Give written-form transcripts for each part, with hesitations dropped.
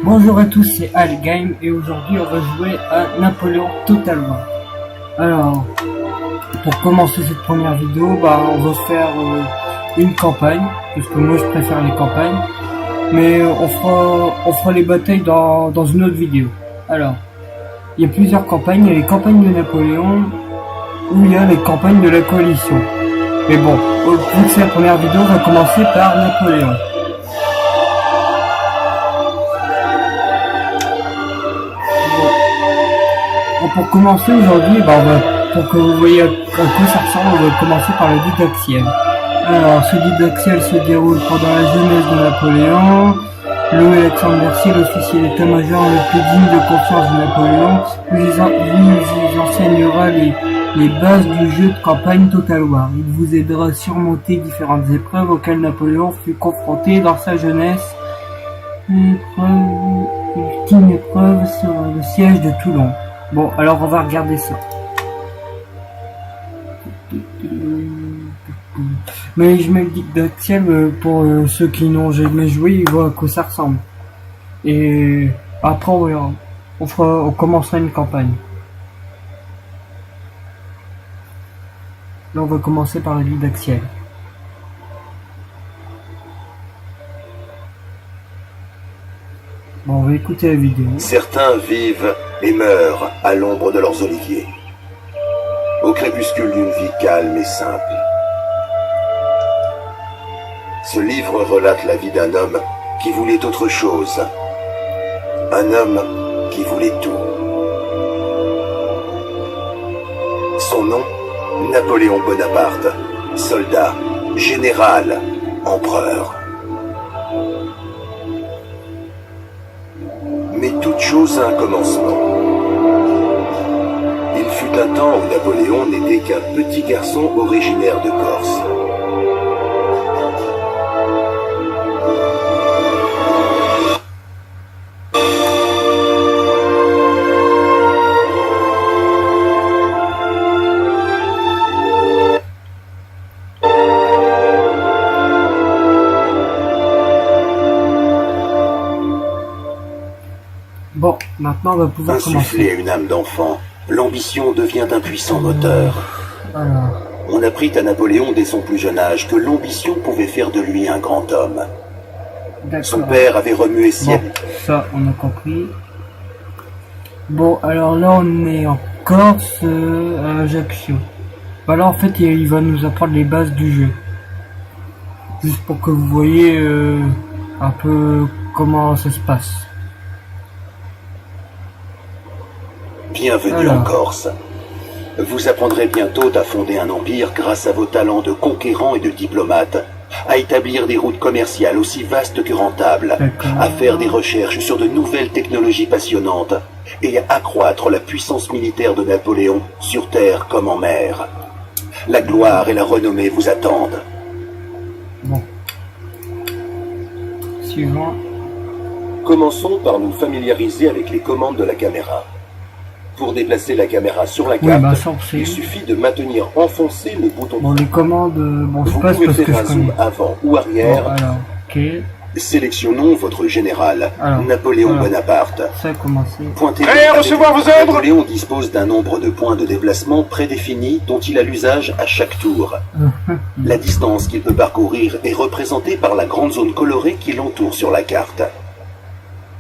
Bonjour à tous, c'est Al Game et aujourd'hui on va jouer à Napoléon Total War. Alors, pour commencer cette première vidéo, on va faire une campagne, parce que moi je préfère les campagnes, mais on fera les batailles dans une autre vidéo. Alors, il y a plusieurs campagnes, il y a les campagnes de Napoléon, ou il y a les campagnes de la coalition. Mais bon, vu que c'est la première vidéo, on va commencer par Napoléon. Bon, pour commencer aujourd'hui, pour que vous voyez à quoi ça ressemble, on va commencer par le didactiel. Alors, ce didactiel se déroule pendant la jeunesse de Napoléon. Louis-Alexandre Mercier, l'officier d'état-major le plus digne de confiance de Napoléon, lui enseignera les bases du jeu de campagne Total War. Il vous aidera à surmonter différentes épreuves auxquelles Napoléon fut confronté dans sa jeunesse. L'ultime épreuve sera le siège de Toulon. Bon, alors on va regarder ça. Mais je mets le didactiel pour ceux qui n'ont jamais joué, ils voient à quoi ça ressemble. Et après on commencera une campagne. Là on va commencer par le didactiel. Bon, on va écouter la vidéo. Certains vivent et meurent à l'ombre de leurs oliviers, au crépuscule d'une vie calme et simple. Ce livre relate la vie d'un homme qui voulait autre chose. Un homme qui voulait tout. Son nom, Napoléon Bonaparte. Soldat, général, empereur. Mais toute chose a un commencement. Il fut un temps où Napoléon n'était qu'un petit garçon originaire de Corse. Bon, maintenant on va pouvoir Insufflé commencer. à une âme d'enfant, l'ambition devient un puissant moteur. Alors, On apprit à Napoléon dès son plus jeune âge que l'ambition pouvait faire de lui un grand homme. Son d'accord. père avait remué Bon, ciel. ça on a compris. Bon, alors là on est en Corse, à Ajaccio. Voilà, en fait il va nous apprendre les bases du jeu. Juste pour que vous voyez un peu comment ça se passe. Bienvenue Alors. en Corse. Vous apprendrez bientôt à fonder un empire grâce à vos talents de conquérant et de diplomate, à établir des routes commerciales aussi vastes que rentables, D'accord. à faire des recherches sur de nouvelles technologies passionnantes et à accroître la puissance militaire de Napoléon sur terre comme en mer. La gloire et la renommée vous attendent. Bon. Suivant. Commençons par nous familiariser avec les commandes de la caméra. Pour déplacer la caméra sur la Oui, carte, ça on sait. il suffit de maintenir enfoncé le bouton. Bon, les commandes, bon, je Vous passe pouvez parce que faire je un connais. zoom avant ou Bon, arrière. alors, ok. Sélectionnons votre général, Alors, Napoléon voilà. Bonaparte. Ça a commencé. Pointez-le Prêt à avec- recevoir vos ordres ? Napoléon dispose d'un nombre de points de déplacement prédéfinis dont il a l'usage à chaque tour. La distance qu'il peut parcourir est représentée par la grande zone colorée qui l'entoure sur la carte.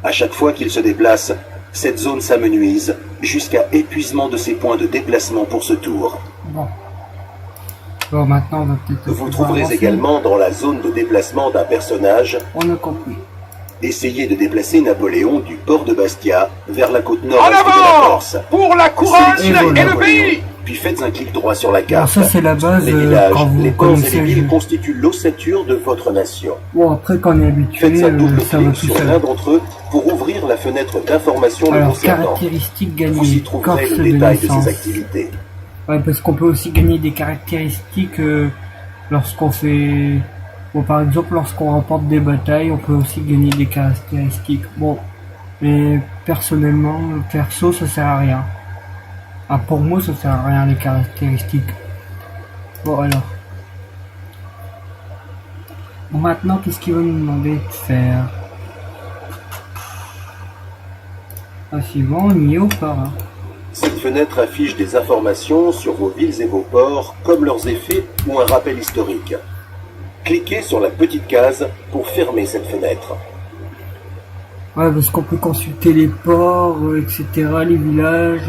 À chaque fois qu'il se déplace, cette zone s'amenuise jusqu'à épuisement de ses points de déplacement pour ce tour. Bon. Bon, maintenant on va peut-être. Vous pouvoir trouverez avancer. également dans la zone de déplacement d'un personnage. On a compris. Essayez de déplacer Napoléon du port de Bastia vers la côte En nord-est de la avant Corse. pour la couronne Et et, voilà. le pays. Puis faites un clic droit sur la Alors carte. ça c'est la base Les villages, quand vous les ports et connaissez les le villes jeu. constituent l'ossature de votre nation. Bon, après quand on est habitué, Faites un double ça va clic tout sur l'un seul. d'entre eux pour ouvrir la fenêtre d'information le Alors, concernant. caractéristiques Vous y gagnées. trouverez Corse le de détail de naissance. ses activités. Ouais, parce qu'on peut aussi gagner des caractéristiques lorsqu'on fait... Bon, par exemple, lorsqu'on remporte des batailles, on peut aussi gagner des caractéristiques. Bon, mais personnellement, perso, ça sert à rien. Ah, pour moi, ça sert à rien les caractéristiques. Bon, alors. Bon, maintenant, qu'est-ce qu'il va nous demander de faire? Ah, suivant, on y est ou pas hein? Cette fenêtre affiche des informations sur vos villes et vos ports, comme leurs effets ou un rappel historique. Cliquez sur la petite case pour fermer cette fenêtre. Ouais, parce qu'on peut consulter les ports, etc., les villages.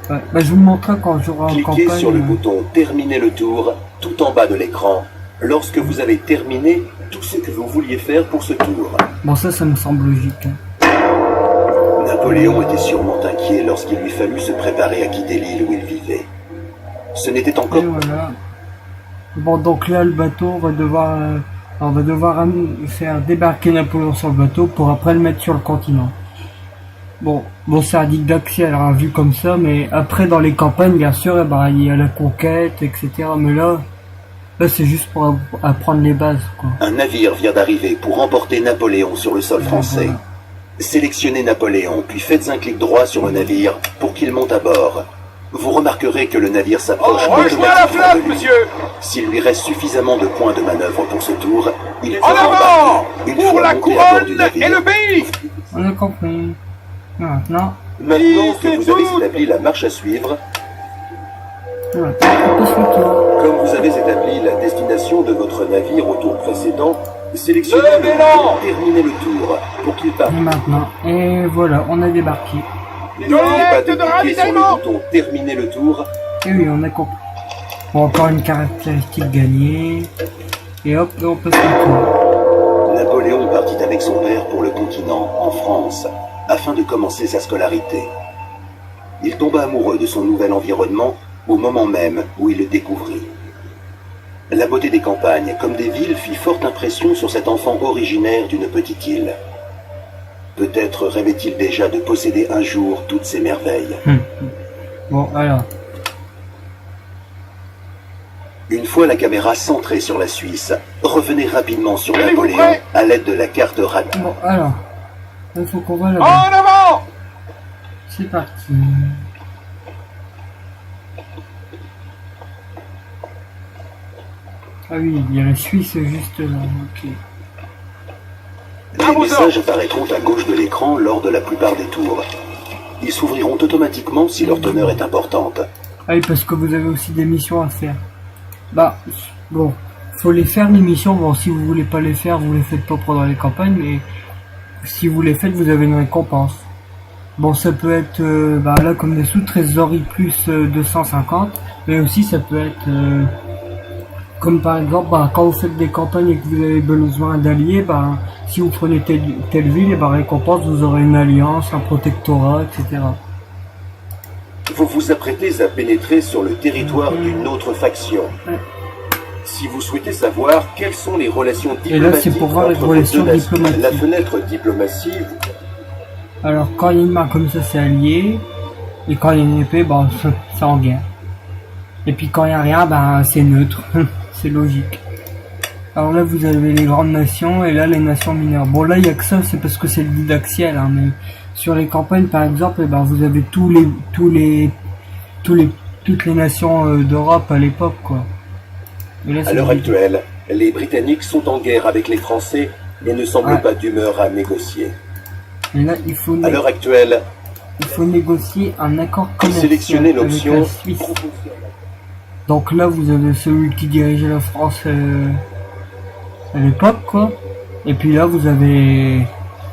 Ouais. Bah, je vous montrerai quand j'aurai en campagne. Cliquez sur le bouton Terminer le tour, tout en bas de l'écran, lorsque vous avez terminé tout ce que vous vouliez faire pour ce tour. Bon, ça me semble logique. Hein. Napoléon était sûrement inquiet lorsqu'il lui fallut se préparer à quitter l'île où il vivait. Ce n'était encore... Et voilà. Bon, donc là, le bateau, on va devoir faire débarquer Napoléon sur le bateau pour après le mettre sur le continent. Bon, c'est un dit d'accès, alors vu comme ça, mais après, dans les campagnes, bien sûr, il y a la conquête, etc. Mais là c'est juste pour apprendre les bases, quoi. Un navire vient d'arriver pour emporter Napoléon sur le sol français. Voilà. Sélectionnez Napoléon, puis faites un clic droit sur le navire pour qu'il monte à bord. Vous remarquerez que le navire s'approche rejoignez la flotte, monsieur. S'il lui reste suffisamment de points de manœuvre pour ce tour, il En fera avant embarquer. Une pour fois la monté à bord du couronne navire, et le pays. On a compris. Maintenant, maintenant que c'est vous avez tout. établi la marche à suivre, voilà, on passe le tour. comme vous avez établi la destination de votre navire au tour précédent, sélectionnez le Levez-la. bouton Terminer le tour pour qu'il parte. Et maintenant, et voilà, on a débarqué. N'oubliez pas Collecte de de cliquer sur le ravitaillement. bouton Terminer le tour. Et oui, on a compris. Bon, encore une caractéristique gagnée. Et hop, et on passe le tour. Napoléon partit avec son père pour le continent, en France, afin de commencer sa scolarité. Il tomba amoureux de son nouvel environnement au moment même où il le découvrit. La beauté des campagnes, comme des villes, fit forte impression sur cet enfant originaire d'une petite île. Peut-être rêvait-il déjà de posséder un jour toutes ces merveilles. Bon, alors, Une fois la caméra centrée sur la Suisse, revenez rapidement sur Tenez-vous Napoléon prêts. à l'aide de la carte radar. bon, alors, il faut qu'on va En là-bas. avant. C'est parti. Ah oui, il y a la Suisse juste là, ok. À Les vos messages apparaîtront à gauche de l'écran lors de la plupart des tours. Ils s'ouvriront automatiquement si leur teneur est importante. Ah oui, parce que vous avez aussi des missions à faire. Bah, bon, faut les faire les missions. Bon, si vous voulez pas les faire, vous les faites pas pendant les campagnes, mais si vous les faites, vous avez une récompense. Bon, ça peut être, bah là, comme des sous trésorerie plus 250, mais aussi ça peut être, comme par exemple, bah, quand vous faites des campagnes et que vous avez besoin d'alliés, bah, si vous prenez telle ville, et bah, récompense, vous aurez une alliance, un protectorat, etc. Vous vous apprêtez à pénétrer sur le territoire d'une autre faction. Ouais. Si vous souhaitez savoir quelles sont les relations Et diplomatiques là, c'est pour voir les entre vos relations deux nations, diplomatiques. la fenêtre diplomatie, Alors, quand il y a une main comme ça, c'est allié. Et quand il y a une épée, bah, c'est en guerre. Et puis quand il n'y a rien, bah, c'est neutre. C'est logique. Alors là, vous avez les grandes nations et là, les nations mineures. Bon, là, il n'y a que ça, c'est parce que c'est le guide axial. Hein, mais sur les campagnes, par exemple, eh ben, vous avez toutes les nations d'Europe à l'époque, quoi. Et là, à c'est l'heure logique. actuelle, les Britanniques sont en guerre avec les Français et ne semblent Ouais. pas d'humeur à négocier. Et là, il faut négocier un accord commercial sélectionnez avec l'option la Suisse. Donc là, vous avez celui qui dirigeait la France à l'époque, quoi. Et puis là, vous avez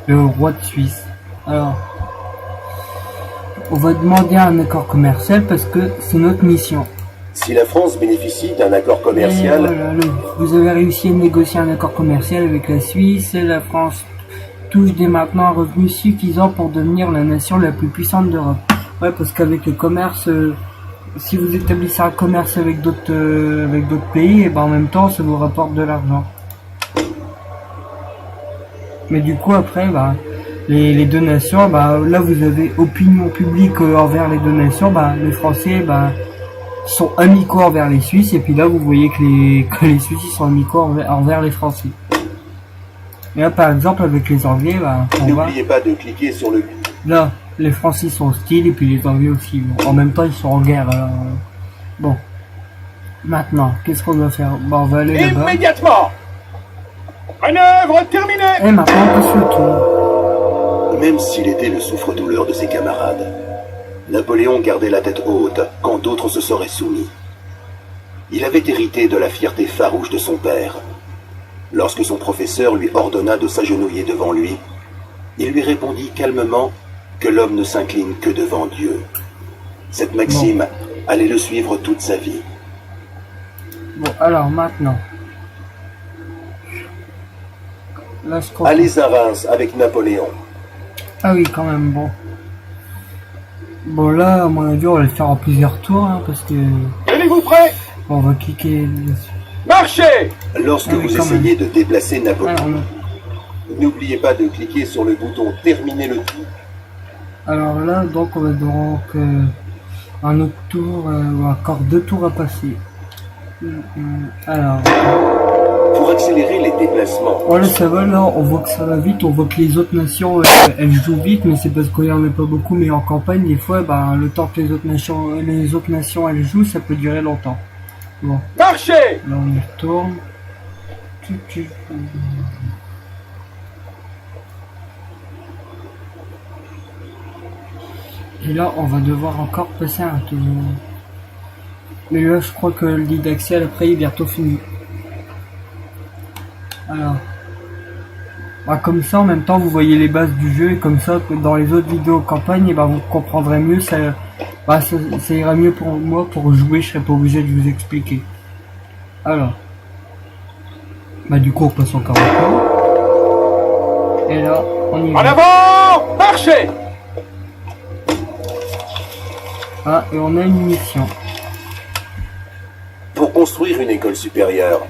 le roi de Suisse. Alors, on va demander un accord commercial parce que c'est notre mission. Si la France bénéficie d'un accord Et commercial, voilà, vous avez réussi à négocier un accord commercial avec la Suisse et la France touche dès maintenant un revenu suffisant pour devenir la nation la plus puissante d'Europe. Ouais, parce qu'avec le commerce, si vous établissez un commerce avec d'autres pays, et ben en même temps, ça vous rapporte de l'argent. Mais du coup, après, bah, les deux nations, bah, là vous avez opinion publique envers les deux nations, bah, les Français, bah, sont amicaux envers les Suisses, et puis là vous voyez que les Suisses ils sont amicaux envers les Français. Et là par exemple avec les Anglais, bah, on va n'oubliez pas de cliquer sur le là, Les Français sont hostiles et puis les Anglais aussi. Bon, en même temps, ils sont en guerre. Alors, bon. Maintenant, qu'est-ce qu'on doit faire? Bon, on va aller là-bas. Immédiatement. Manœuvre terminée. Et maintenant, on passe le tour. Même s'il était le souffre-douleur de ses camarades, Napoléon gardait la tête haute quand d'autres se seraient soumis. Il avait hérité de la fierté farouche de son père. Lorsque son professeur lui ordonna de s'agenouiller devant lui, il lui répondit calmement que l'homme ne s'incline que devant Dieu. Cette maxime allait le suivre toute sa vie. Bon, alors maintenant. Là, je comprends. Allez à Reims avec Napoléon. Ah oui, quand même, bon. Bon, là, à mon avis, on va le faire en plusieurs tours, hein, parce que... Tenez-vous prêt. Bon, on va cliquer dessus. Marchez. Lorsque Ah oui, vous quand essayez de déplacer Napoléon, Alors, n'oubliez pas de cliquer sur le bouton Terminer le tour. alors là, donc, on va donc... un autre tour, encore 2 tours à passer. Alors... Pour accélérer les déplacements, Voilà, ça va, là, on voit que ça va vite, on voit que les autres nations, elles jouent vite, mais c'est parce qu'il n'y en a pas beaucoup, mais en campagne, des fois, bah, le temps que les autres nations, elles jouent, ça peut durer longtemps. Bon, Marchez. là, on y retourne. Et là, on va devoir encore passer un tour. Mais là, je crois que le didactiel, après, il est bientôt fini. Alors, bah, comme ça, en même temps, vous voyez les bases du jeu, et comme ça, que dans les autres vidéos campagne, et bah, vous comprendrez mieux, ça ira mieux pour moi pour jouer, je serai pas obligé de vous expliquer. Alors, bah, du coup, on passe encore un tour. Et là, on y En va. avant. Marchez. Ah, et on a une mission. pour construire une école supérieure,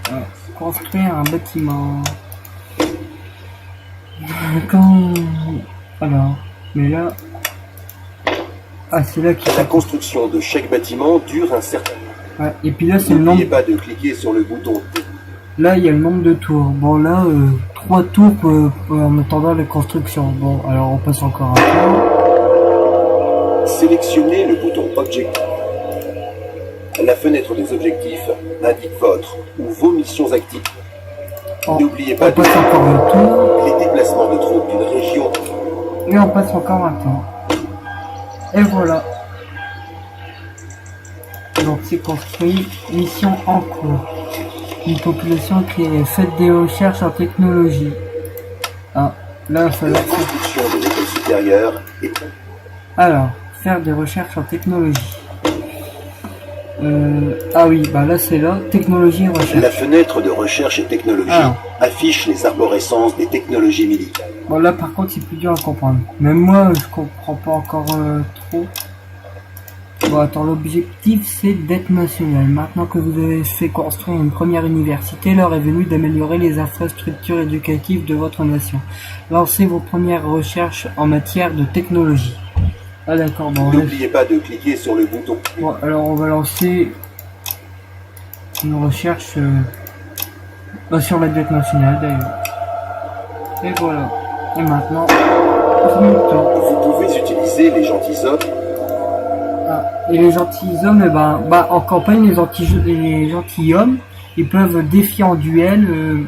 Construire un bâtiment. Quand... Alors, mais là... Ah, c'est là qu'il... la construction de chaque bâtiment dure un certain temps. Ouais, et puis là, c'est le nombre... N'oubliez pas de cliquer sur le bouton T. Là, il y a le nombre de tours. Bon, là, 3 tours en attendant la construction. Bon, alors on passe encore un tour. Sélectionnez le bouton Objectif. La fenêtre des objectifs indique votre ou vos missions actives. N'oubliez pas On passe encore un tour. les déplacements de troupes d'une région. Et on passe encore un tour. Et voilà. Donc c'est construit. Mission en cours. Une population qui est faite des recherches en technologie. Ah, là, il va La falloir... construction de l'école supérieure est... Alors, faire des recherches en technologie. Ah oui, bah là c'est là, technologie et recherche. La fenêtre de recherche et technologie Ah. affiche les arborescences des technologies militaires. Bon là par contre c'est plus dur à comprendre. Même moi je comprends pas encore trop. Bon attends, l'objectif c'est d'être national. Maintenant que vous avez fait construire une première université, l'heure est venue d'améliorer les infrastructures éducatives de votre nation. Lancez vos premières recherches en matière de technologie. Ah d'accord, bon, N'oubliez pas de cliquer sur le bouton. bon alors on va lancer une recherche sur la dette nationale d'ailleurs. Et voilà. Et maintenant, on finit le temps. Vous pouvez utiliser les gentilshommes. Ah, et les gentilshommes, eh ben, en campagne, les gentilshommes, ils peuvent défier en duel.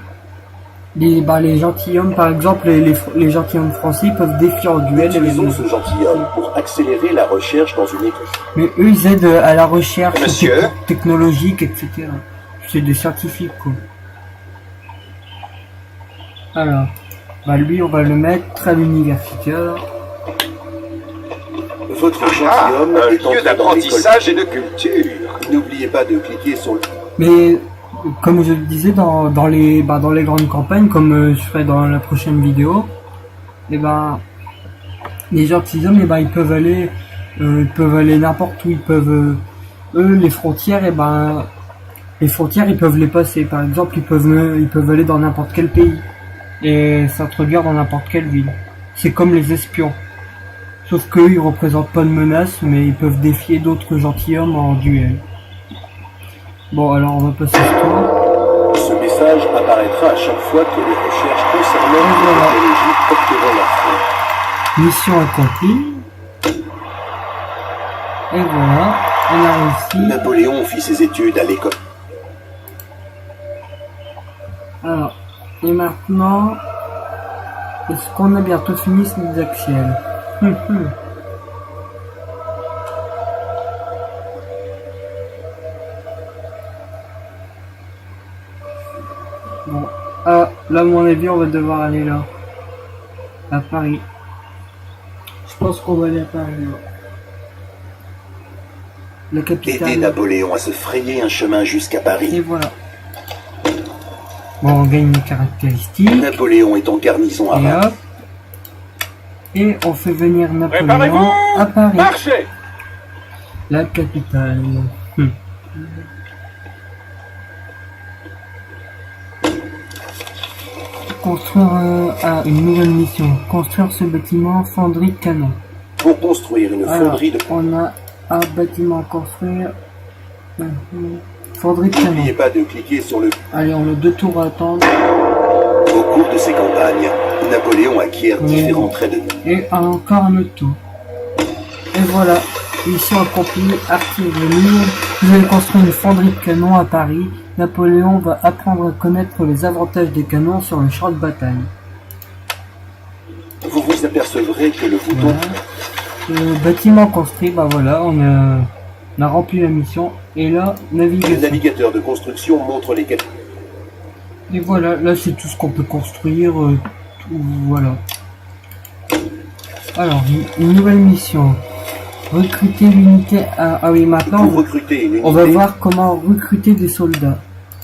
Les gentilshommes, par exemple, les gentilshommes français, ils peuvent défier en duel. Utilisons ce gentilhomme pour accélérer la recherche dans une école. Mais eux, ils aident à la recherche Monsieur technologique, etc. C'est des scientifiques, quoi. Alors, bah lui, on va le mettre à l'université, alors. Votre Ah, gentilhomme un est lieu entré dans l'école. d'apprentissage et de culture. N'oubliez pas de cliquer sur le... Mais comme je le disais dans les grandes campagnes, comme je ferai dans la prochaine vidéo, et ben les gentilshommes, et ben ils peuvent aller n'importe où, ils peuvent eux les frontières, et ben les frontières ils peuvent les passer. Par exemple, ils peuvent aller dans n'importe quel pays et s'introduire dans n'importe quelle ville. C'est comme les espions. Sauf qu'eux, ils représentent pas de menace, mais ils peuvent défier d'autres gentilshommes en duel. Bon, alors on va passer ce tour. Ce message apparaîtra à chaque fois que les recherches concernant Et les voilà. technologies porteront leurs fruits. Mission accomplie. Et voilà, on a réussi. Napoléon fit ses études à l'école. Alors, et maintenant, est-ce qu'on a bientôt fini ce axial? Bon, là, à mon avis, on va devoir aller là, à Paris. Je pense qu'on va aller à Paris. Là. La capitale. Aider Napoléon à se frayer un chemin jusqu'à Et Paris. voilà. Bon, on gagne une caractéristique. Napoléon est en garnison à Et Reims. hop. Et on fait venir Napoléon Préparez-vous. à Paris, Marchez. la capitale. Construire une nouvelle mission. Construire ce bâtiment fonderie de canon. Pour construire une Alors, fonderie de... on a un bâtiment à construire. Fonderie de canon. N'oubliez pas de cliquer sur le... Allez, on a 2 tours à attendre. Au cours de ses campagnes, Napoléon acquiert différents traits de... Et encore un autre tour. Et voilà, mission accomplie, artillerie. Vous allez construire une fonderie de canon à Paris. Napoléon va apprendre à connaître les avantages des canons sur le champ de bataille. Vous vous apercevrez que le bouton... Voilà. Le bâtiment construit, bah voilà, on a rempli la mission. Et là, Le navigation. navigateur de construction montre les... Et voilà, là c'est tout ce qu'on peut construire. Tout, voilà. Alors, une nouvelle mission. Recruter l'unité. Ah oui, maintenant Pour recruter une unité, on va voir comment recruter des soldats.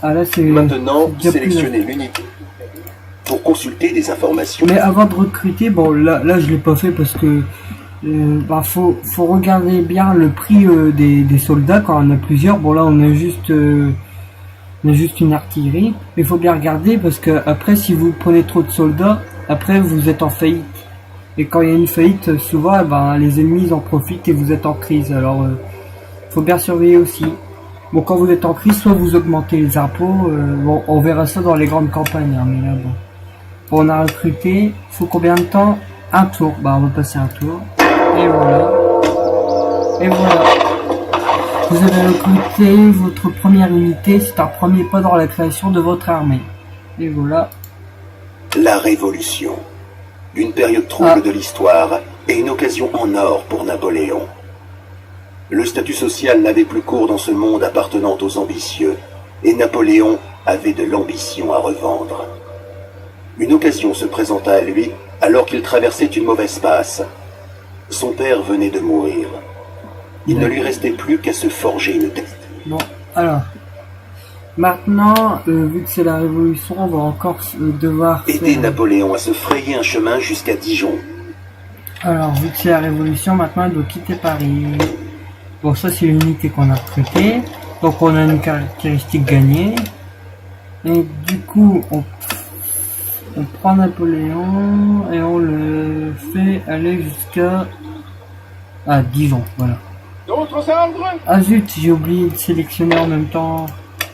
Ah là c'est maintenant c'est déjà plus- sélectionnez l'unité. Pour consulter des informations, Mais avant de recruter, bon là je l'ai pas fait parce que faut regarder bien le prix des soldats quand on a plusieurs. Bon là on a juste une artillerie, mais il faut bien regarder parce que après si vous prenez trop de soldats, après vous êtes en faillite. Et quand il y a une faillite, souvent les ennemis en profitent et vous êtes en crise. Alors faut bien surveiller aussi. Bon, quand vous êtes en crise, soit vous augmentez les impôts, bon, on verra ça dans les grandes campagnes, hein, mais là, bon. Bon, on a recruté, faut combien de temps? Un tour, bah on va passer un tour, et voilà. Et voilà. Vous avez recruté votre première unité, c'est un premier pas dans la création de votre armée. Et voilà. la Révolution. Une période trouble de l'histoire et une occasion en or pour Napoléon. Le statut social n'avait plus cours dans ce monde appartenant aux ambitieux, et Napoléon avait de l'ambition à revendre. Une occasion se présenta à lui alors qu'il traversait une mauvaise passe. Son père venait de mourir. Il ne lui restait plus qu'à se forger une tête. Bon, alors. Maintenant, vu que c'est la Révolution, on va encore devoir Aider faire... Napoléon à se frayer un chemin jusqu'à Dijon. Alors, vu que c'est la Révolution, maintenant, il doit quitter Paris. Bon, ça, c'est l'unité qu'on a recrutée. Donc, on a une caractéristique gagnée. Et du coup, on prend Napoléon et on le fait aller jusqu'à... Dijon, voilà. D'autres ordres? Ah zut, j'ai oublié de sélectionner en même temps.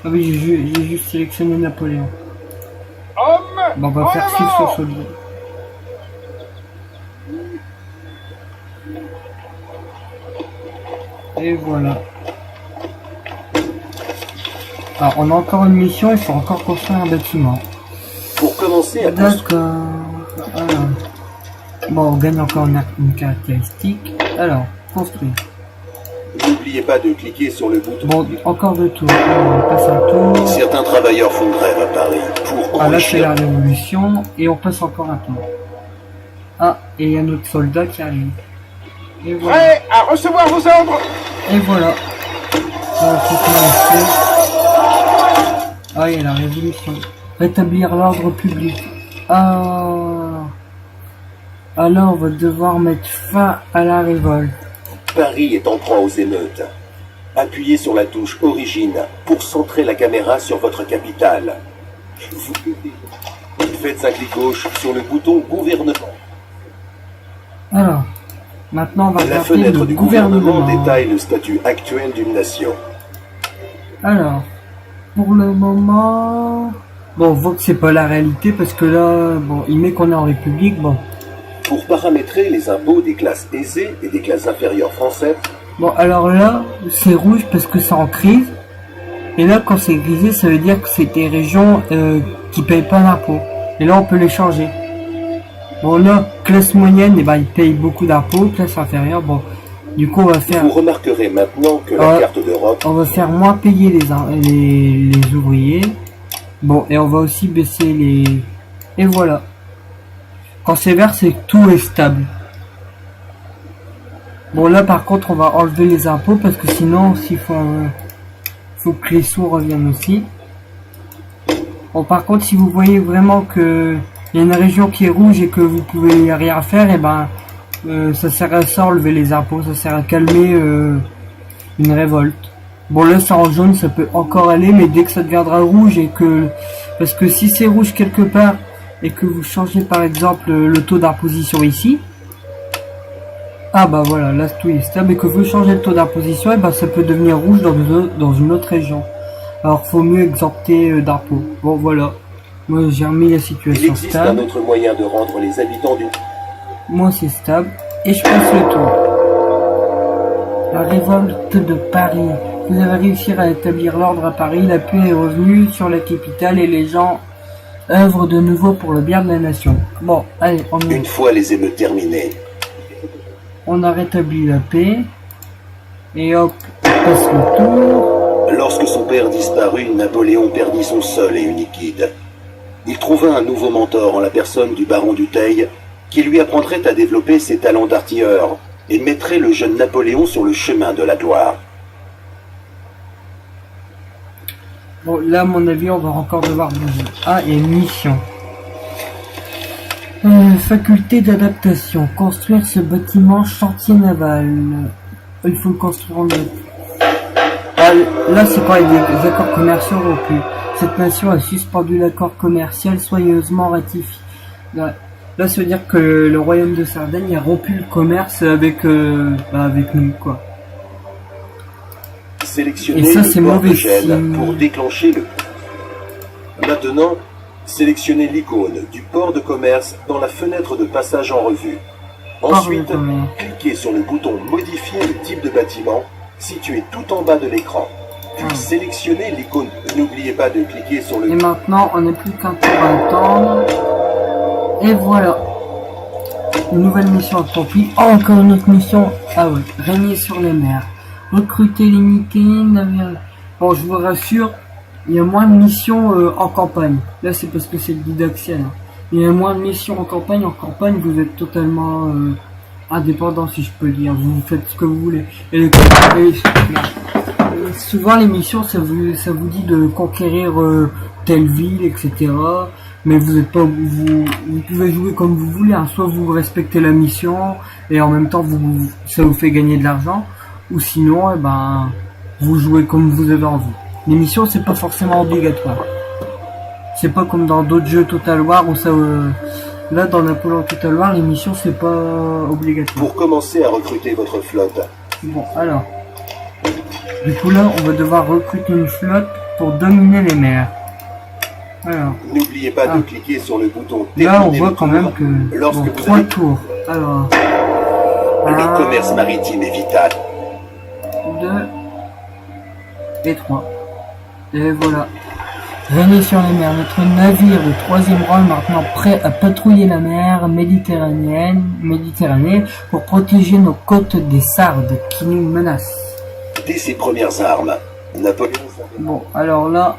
Ah oui, j'ai juste sélectionné Napoléon. Hommes, Bon, on va en faire suivre avant! ce soldat. Et voilà. Alors, on a encore une mission, il faut encore construire un bâtiment. Pour commencer à construire... D'accord. Alors. Bon, on gagne encore une caractéristique. Alors, construire. N'oubliez pas de cliquer sur le bouton. Bon, encore 2 tours. Alors, on passe un tour. Certains travailleurs font grève à Paris pour Ah, là, c'est enrichir. la Révolution. Et on passe encore un tour. Ah, et il y a notre soldat qui arrive. Et voilà. Prêt à recevoir vos ordres? Et voilà. Alors, faut qu'on le fait. Ah, il y a la Révolution. Rétablir l'ordre public. Ah. Alors, on va devoir mettre fin à la révolte. Paris est en proie aux émeutes. Appuyez sur la touche Origine pour centrer la caméra sur votre capitale. Faites un clic gauche sur le bouton Gouvernement. Alors, maintenant, on va La regarder fenêtre le du gouvernement gouvernement. détaille le statut actuel d'une nation. Alors, pour le moment... Bon, on voit que c'est pas la réalité parce que là, bon, il met qu'on est en République, bon. Pour paramétrer les impôts des classes aisées et des classes inférieures françaises, Bon, alors là, c'est rouge parce que c'est en crise. Et là, quand c'est grisé, ça veut dire que c'est des régions qui payent pas d'impôts. Et là, on peut les changer. Bon, là, classe moyenne, eh ben, ils payent beaucoup d'impôts. Classe inférieure, bon, du coup, on va faire... vous remarquerez maintenant que la carte d'Europe On va faire moins payer les ouvriers. Bon, et on va aussi baisser les... Et voilà. Quand c'est vert, c'est que tout est stable. Bon, là, par contre, on va enlever les impôts parce que sinon, s'il faut que les sous reviennent aussi. Bon, par contre, si vous voyez vraiment que il y a une région qui est rouge et que vous pouvez rien faire, et ben, ça sert à ça, enlever les impôts, ça sert à calmer une révolte. Bon, là, c'est en jaune, ça peut encore aller, mais dès que ça deviendra rouge et que... Parce que si c'est rouge quelque part et que vous changez, par exemple, le taux d'imposition ici, ah bah voilà, là tout est stable, et que vous changez le taux d'imposition, et bah ça peut devenir rouge dans une autre région. Alors faut mieux exempter d'impôts. Bon voilà, moi j'ai remis la il situation existe un stable. autre moyen de rendre les habitants d'une... Moi c'est stable, et je passe le tour. La révolte de Paris. Vous avez réussi à établir l'ordre à Paris, la paix est revenue sur la capitale et les gens œuvrent de nouveau pour le bien de la nation. Bon, allez, Une fois les émeutes terminées, on a rétabli la paix, et hop, on passe le tour. lorsque son père disparut, Napoléon perdit son seul et unique guide. Il trouva un nouveau mentor en la personne du baron Dutheil, qui lui apprendrait à développer ses talents d'artilleur et mettrait le jeune Napoléon sur le chemin de la gloire. Bon, là, à mon avis, on va encore devoir bouger. Ah, et mission. Faculté d'adaptation. Construire ce bâtiment chantier naval. Il faut le construire en deux. Ah, là, c'est quand il y a des accords commerciaux rompus. Cette nation a suspendu l'accord commercial soigneusement ratifié. Là, ça veut dire que le royaume de Sardaigne a rompu le commerce avec nous, quoi. Sélectionnez Et ça, le c'est port mauvais de gel signe. pour déclencher le... Maintenant, sélectionnez l'icône du port de commerce dans la fenêtre de passage en revue. Ensuite, Port de commerce. cliquez sur le bouton Modifier le type de bâtiment situé tout en bas de l'écran. Puis sélectionnez l'icône. N'oubliez pas de cliquer sur Et le... maintenant, on n'a plus qu'un tour à attendre. Et voilà. Une nouvelle mission accomplie. Oh, encore une autre mission. Ah ouais, régner sur les mers. Recruter limité, navire. Bon, je vous rassure, il y a moins de missions en campagne. Là, c'est parce que c'est le guide Axial. Il y a moins de missions en campagne. En campagne, vous êtes totalement indépendant, si je peux dire. Vous faites ce que vous voulez. Et souvent, les missions, ça vous dit de conquérir telle ville, etc. Mais vous êtes pas, vous pouvez jouer comme vous voulez. Hein. Soit vous respectez la mission et en même temps, ça vous fait gagner de l'argent. Ou sinon, vous jouez comme vous avez envie. Les missions, c'est pas forcément obligatoire. C'est pas comme dans d'autres jeux Total War où ça... là, dans Napoléon Total War, les missions, c'est pas obligatoire. Pour commencer à recruter votre flotte, Bon, alors... Du coup, là, on va devoir recruter une flotte pour dominer les mers. Alors... n'oubliez pas de cliquer sur le bouton Là, on Terminer voit le quand tour même que... lorsque bon, vous 3 avez... tours. Alors... Le commerce maritime est vital. 2 et 3. Et voilà. Régner sur les mers. Notre navire de 3e rang est maintenant prêt à patrouiller la mer Méditerranée pour protéger nos côtes des Sardes qui nous menacent. Dès ses premières armes, Napoléon... Bon, alors là,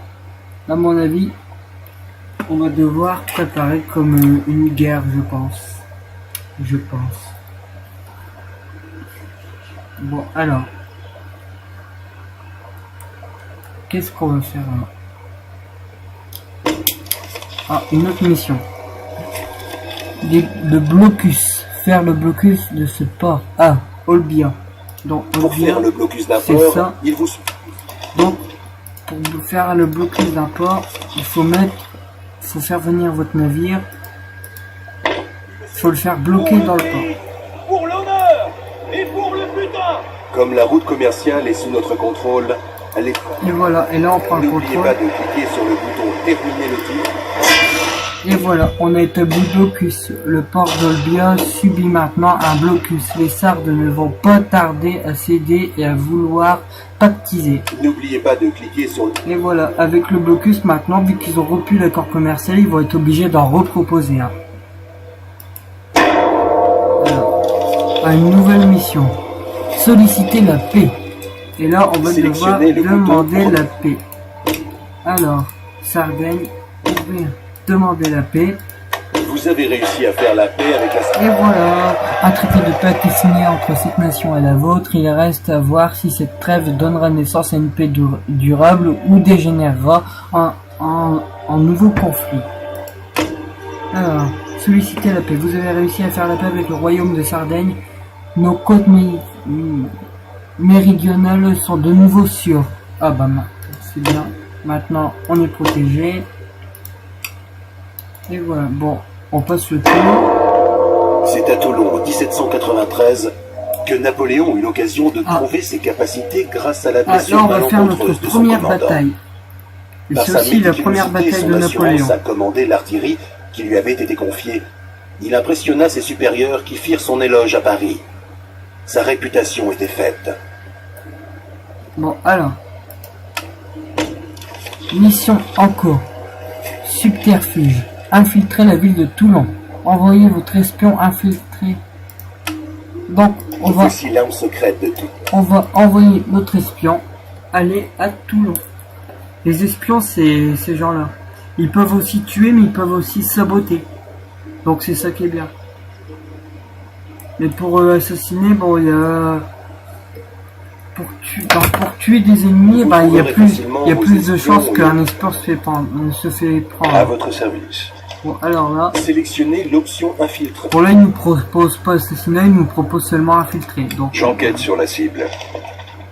à mon avis, on va devoir préparer comme une guerre, je pense. Bon, alors. Qu'est-ce qu'on va faire là? Ah, une autre mission. Le blocus. Faire le blocus de ce port. Ah, Olbia. Donc, Pour Olbia, faire le blocus d'un c'est port, ça. il vous... Donc, pour faire le blocus d'un port, il faut faire venir votre navire. Il faut le faire bloquer dans le port. Pour l'honneur et pour le butin. Comme la route commerciale est sous notre contrôle, elle est... Et voilà, et là on prend le N'oubliez contrôle. pas de cliquer sur le bouton Terminer le tour. Et voilà, on a établi blocus. Le port d'Olbia subit maintenant un blocus. Les Sardes ne vont pas tarder à céder et à vouloir pactiser. N'oubliez pas de cliquer sur le... Et voilà, avec le blocus maintenant, vu qu'ils ont rompu l'accord commercial, ils vont être obligés d'en reproposer un. Alors, à une nouvelle mission. Solliciter la paix. Et là, on va devoir demander la paix. Alors, Sardaigne, ouvrir, demander la paix. Vous avez réussi à faire la paix avec la Sardaigne. Et voilà, un traité de paix est signé entre cette nation et la vôtre. Il reste à voir si cette trêve donnera naissance à une paix durable ou dégénérera en nouveau conflit. Alors, solliciter la paix. Vous avez réussi à faire la paix avec le royaume de Sardaigne. Nos côtes méridionales sont de nouveau sûres. Ah bah c'est bien. Maintenant, on est protégé. Et voilà, bon, on passe le tour. C'est à Toulon, en 1793, que Napoléon eut l'occasion de prouver ses capacités grâce à la blessure là, on va faire notre malencontreuse de son première commandant. bataille. Et Par c'est sa aussi la première méticulosité et bataille son de assurance Napoléon. à commander l'artillerie qui lui avait été confiée. Il impressionna ses supérieurs qui firent son éloge à Paris. Sa réputation était faite. Bon, alors. Mission en cours. Subterfuge. Infiltrer la ville de Toulon. Envoyez votre espion infiltrer. Donc, on va l'arme secrète de tout. envoyer notre espion aller à Toulon. Les espions, c'est ces gens-là. Ils peuvent aussi tuer, mais ils peuvent aussi saboter. Donc c'est ça qui est bien. Mais pour assassiner, bon, il y a... Pour tuer des ennemis, bah, il y a plus de chances qu'un espion se fait prendre. À votre service. Bon, alors là... Sélectionnez l'option infiltre. Bon, là, il nous propose pas assassiner, il nous propose seulement infiltrer. Donc, J'enquête sur la cible.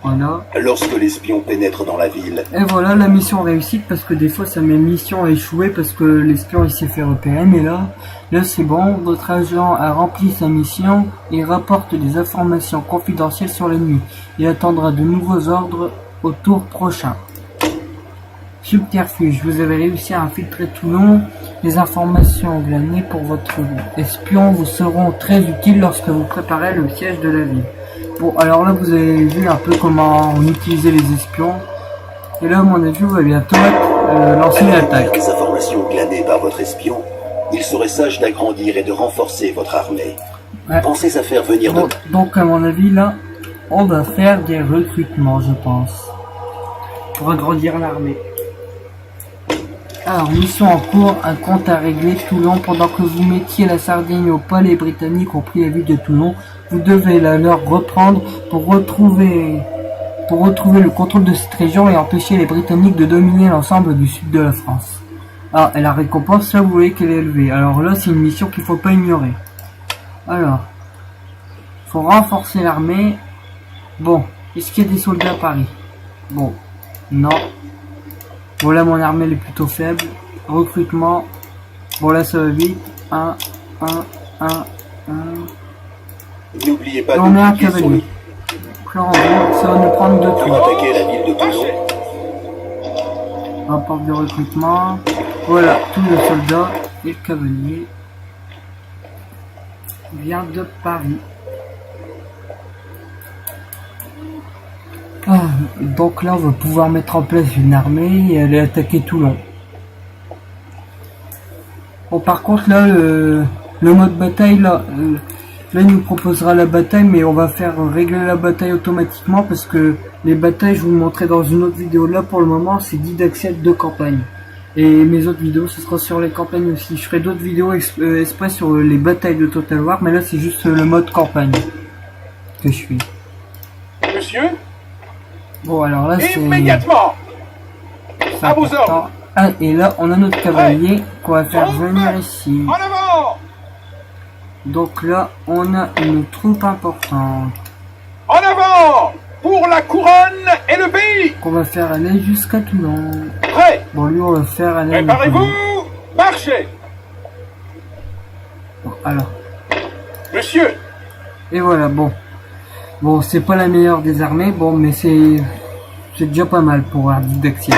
voilà. Lorsque l'espion pénètre dans la ville, Et voilà, la mission réussite, parce que des fois, ça met mission à échouer, parce que l'espion, il s'est fait repérer. Mais là c'est bon, votre agent a rempli sa mission et rapporte des informations confidentielles sur l'ennemi. Il attendra de nouveaux ordres au tour prochain. Subterfuge, vous avez réussi à infiltrer Toulon. Les informations glanées pour votre espion vous seront très utiles lorsque vous préparez le siège de la ville. Bon, alors là, vous avez vu un peu comment on utilisait les espions. Et là, à mon avis, on va bientôt lancer une attaque. les informations glanées par votre espion, il serait sage d'agrandir et de renforcer votre armée. Ouais. Pensez à faire venir de... Donc, à mon avis, là, on va faire des recrutements, je pense, pour agrandir l'armée. Alors, mission en cours, un compte à régler. Toulon, pendant que vous mettiez la Sardaigne au pas, les Britanniques ont pris la ville de Toulon. Vous devez la leur reprendre pour retrouver le contrôle de cette région et empêcher les Britanniques de dominer l'ensemble du sud de la France. Ah, et la récompense, là, vous voyez qu'elle est élevée. Alors là, c'est une mission qu'il faut pas ignorer. Alors, faut renforcer l'armée. Bon, est-ce qu'il y a des soldats à Paris? Bon, non. Bon, là, mon armée elle est plutôt faible. Recrutement. Bon, là, ça va vite. 1. N'oubliez pas On est un de cliquer sur cavalier. Plan en haut, ça va nous prendre 2 pour tours. attaquer la ville de Toulon. Rapport de recrutement. Voilà, tous les soldats et le cavalier vient de Paris. Ah, donc là, on va pouvoir mettre en place une armée et aller attaquer Toulon. Bon, par contre, là, le mode bataille, là, il nous proposera la bataille, mais on va faire régler la bataille automatiquement parce que les batailles, je vous le montrerai dans une autre vidéo. Là, pour le moment, c'est dit d'accès de campagne. Et mes autres vidéos, ce sera sur les campagnes aussi. Je ferai d'autres vidéos exprès sur les batailles de Total War, mais là, c'est juste le mode campagne que je suis. Monsieur, Bon, alors là, c'est immédiatement. À vos important. ordres. Ah, et là, on a notre cavalier qu'on va faire venir ici. En avant. Donc là, on a une troupe importante En avant. Pour la couronne et le pays. qu'on va faire aller jusqu'à Toulon. Prêt. Bon, lui, on va faire aller à Préparez-vous. Napoléon. Marchez. Bon, alors, Monsieur, et voilà, bon. Bon, c'est pas la meilleure des armées, bon, mais c'est déjà pas mal pour un guide d'action.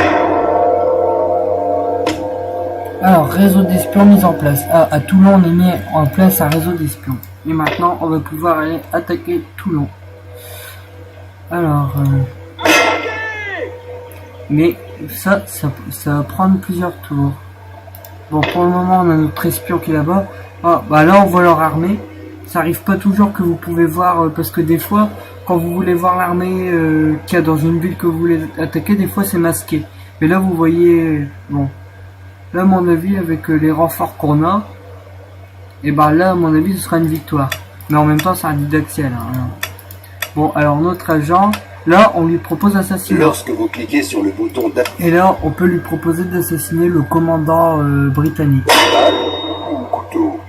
Alors, réseau d'espions mis en place. Ah, à Toulon, on a mis en place un réseau d'espions. Et maintenant, on va pouvoir aller attaquer Toulon. Alors, mais ça va prendre plusieurs tours. Bon, pour le moment, on a notre espion qui est là-bas. Ah, bah là, on voit leur armée. Ça arrive pas toujours que vous pouvez voir, parce que des fois, quand vous voulez voir l'armée qu'il y a dans une ville que vous voulez attaquer, des fois c'est masqué. Mais là, vous voyez, bon, là, à mon avis, avec les renforts qu'on a, et ben là, à mon avis, ce sera une victoire. Mais en même temps, c'est un didactiel. Hein. Bon, alors notre agent, là, on lui propose d'assassinat. Lorsque vous cliquez sur le bouton et là, on peut lui proposer d'assassiner le commandant britannique. ou couteau,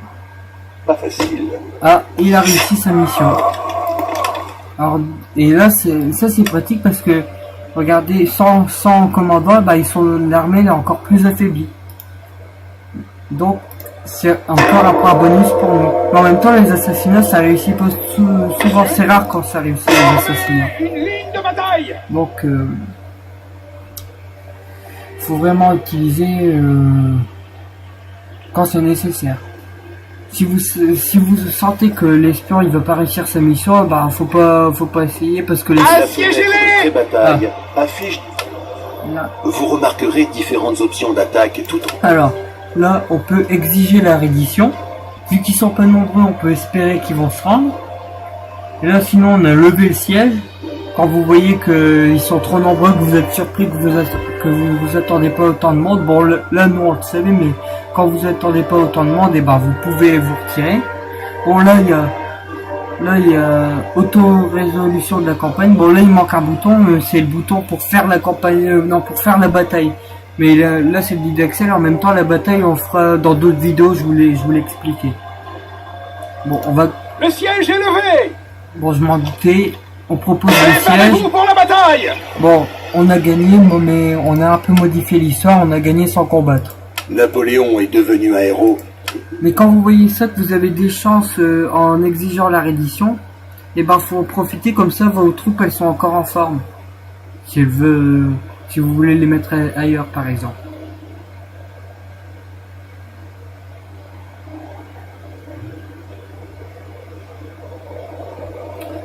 pas facile. Ah, il a réussi sa mission. Alors, et là, c'est pratique parce que, regardez, sans commandant, bah, l'armée est encore plus affaiblie. Donc, c'est encore un point bonus pour nous. Mais en même temps, les assassinats, ça réussit pas souvent. C'est rare quand ça réussit, les assassinats. Une ligne de bataille. Donc, faut vraiment utiliser quand c'est nécessaire. Si vous sentez que l'espion il va pas réussir sa mission, bah faut pas essayer parce que les Assiégez-les. Bataille affiche. là. Vous remarquerez différentes options d'attaque tout Alors là, on peut exiger la reddition. Vu qu'ils sont pas nombreux, on peut espérer qu'ils vont se rendre. Et là, sinon, on a levé le siège. Quand vous voyez qu'ils sont trop nombreux, que vous êtes surpris, que vous attendez pas autant de monde. Bon, là, nous, on le savait, mais quand vous attendez pas autant de monde, et ben, vous pouvez vous retirer. Bon, là, il y a auto-résolution de la campagne. Bon, là, il manque un bouton, c'est le bouton pour faire la campagne, non, pour faire la bataille. Mais là c'est le didactiel. En même temps, la bataille, on fera dans d'autres vidéos, je vous l'ai expliqué. Bon, on va... Le siège est levé. Bon, je m'en doutais. On propose le siège. Préparez-vous pour la bataille. Bon, on a gagné, mais on a un peu modifié l'histoire. On a gagné sans combattre. Napoléon est devenu un héros. Mais quand vous voyez ça, que vous avez des chances en exigeant la reddition, et ben faut en profiter, comme ça vos troupes elles sont encore en forme. Si vous voulez les mettre ailleurs par exemple.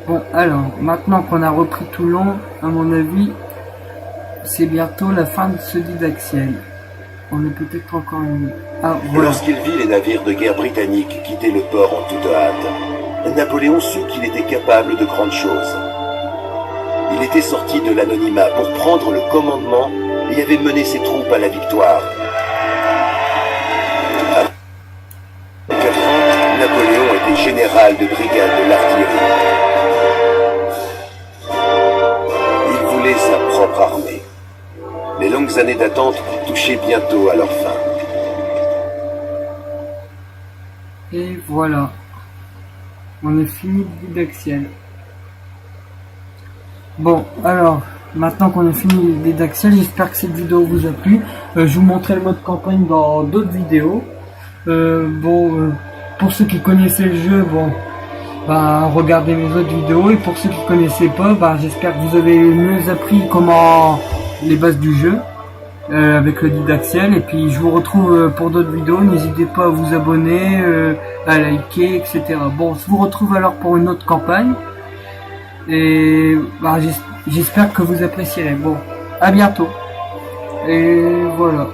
Bon, alors, maintenant qu'on a repris Toulon, à mon avis, c'est bientôt la fin de ce didactiel. On est peut-être encore une... Ah, voilà. Lorsqu'il vit les navires de guerre britanniques quitter le port en toute hâte, Napoléon sut qu'il était capable de grandes choses. Il était sorti de l'anonymat pour prendre le commandement et avait mené ses troupes à la victoire. À 4 ans, Napoléon était général de brigade de l'artillerie. Il voulait sa propre armée. Les longues années d'attente touchaient bientôt à leur fin. Et voilà. On a fini le didactiel. Bon, alors, maintenant qu'on a fini le didactiel, j'espère que cette vidéo vous a plu. Je vous montrerai le mode campagne dans d'autres vidéos. Pour ceux qui connaissaient le jeu, bon, bah, regardez mes autres vidéos. Et pour ceux qui connaissaient pas, bah, j'espère que vous avez mieux appris comment les bases du jeu avec le didactiel. Et puis je vous retrouve pour d'autres vidéos. N'hésitez pas à vous abonner, à liker, etc. Bon, je vous retrouve alors pour une autre campagne. Et bah, j'espère que vous apprécierez. Bon, à bientôt. Et voilà.